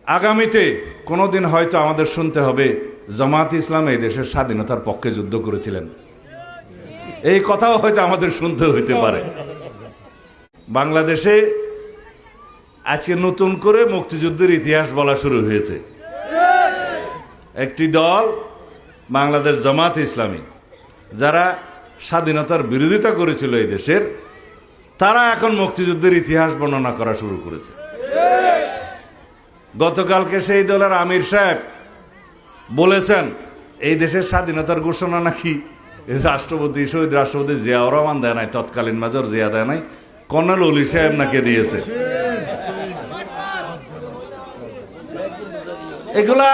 আগামীতে কোনোদিন হয়তো আমাদের শুনতে হবে জামাত ইসলাম এই দেশের স্বাধীনতার পক্ষে যুদ্ধ করেছিলেন, এই কথাও হয়তো আমাদের শুনতে হইতে পারে। বাংলাদেশে আজকে নতুন করে মুক্তিযুদ্ধের ইতিহাস বলা শুরু হয়েছে। একটি দল বাংলাদেশ জামাত ইসলামী, যারা স্বাধীনতার বিরোধিতা করেছিল এই দেশের, তারা এখন মুক্তিযুদ্ধের ইতিহাস বর্ণনা করা শুরু করেছে। গতকালকে সেই দলের আমির সাহেব বলেছেন এই দেশের স্বাধীনতার ঘোষণা নাকি রাষ্ট্রপতি, শহীদ রাষ্ট্রপতি জিয়াউর রহমান দেয় নাই, তৎকালীন মেজর জিয়া দেয় নাই, কর্নেল অলি সাহেব নাকি দিয়েছে। এগুলা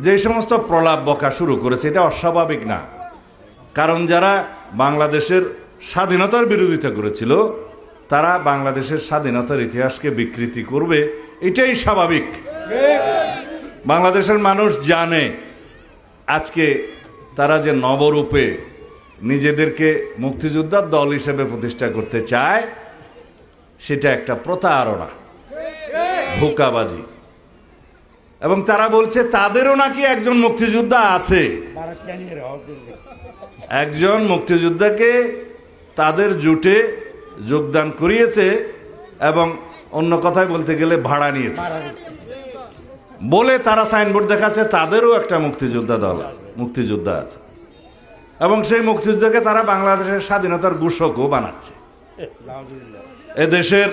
যে সমস্ত প্রলাপ বকা শুরু করেছে, এটা অস্বাভাবিক না। কারণ যারা বাংলাদেশের স্বাধীনতার বিরোধিতা করেছিল, তারা বাংলাদেশের স্বাধীনতার ইতিহাসকে বিকৃতি করবে, এটাই স্বাভাবিক। বাংলাদেশের মানুষ জানে আজকে তারা যে নবরূপে নিজেদেরকে মুক্তিযোদ্ধার দল হিসেবে প্রতিষ্ঠা করতে চায়, সেটা একটা প্রতারণা, ধোঁকাবাজি। এবং তারা বলছে তাদেরও নাকি একজন মুক্তিযোদ্ধা আছে, একজন মুক্তিযোদ্ধাকে তাদের জোটে যোগদান করিয়েছে এবং অন্য কথায় বলতে গেলে ভাড়া নিয়েছে বলে তারা সাইনবোর্ড দেখাচ্ছে তাদেরও একটা মুক্তিযোদ্ধা দল আছে, মুক্তিযোদ্ধা আছে। এবং সেই মুক্তিযুদ্ধকে তারা বাংলাদেশের স্বাধীনতার ঘোষকও বানাচ্ছে। এদেশের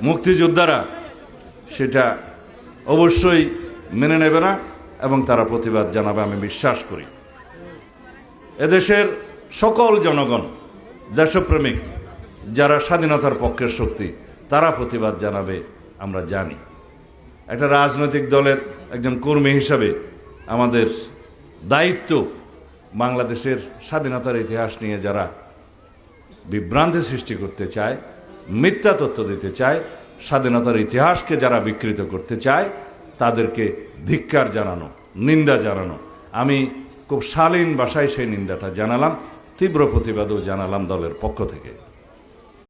মুক্তিযোদ্ধারা সেটা অবশ্যই মেনে নেবে না এবং তারা প্রতিবাদ জানাবে, আমি বিশ্বাস করি। এদেশের সকল জনগণ, দেশপ্রেমিক যারা স্বাধীনতার পক্ষের শক্তি, তারা প্রতিবাদ জানাবে, আমরা জানি। একটা রাজনৈতিক দলের একজন কর্মী হিসাবে আমাদের দায়িত্ব বাংলাদেশের স্বাধীনতার ইতিহাস নিয়ে যারা বিভ্রান্তি সৃষ্টি করতে চায়, মিথ্যা তথ্য দিতে চায়, স্বাধীনতার ইতিহাসকে যারা বিকৃত করতে চায়, তাদেরকে ধিক্কার জানানো, নিন্দা জানানো। আমি খুব শালীন ভাষায় সেই নিন্দাটা জানালাম, তীব্র প্রতিবাদও জানালাম দলের পক্ষ থেকে।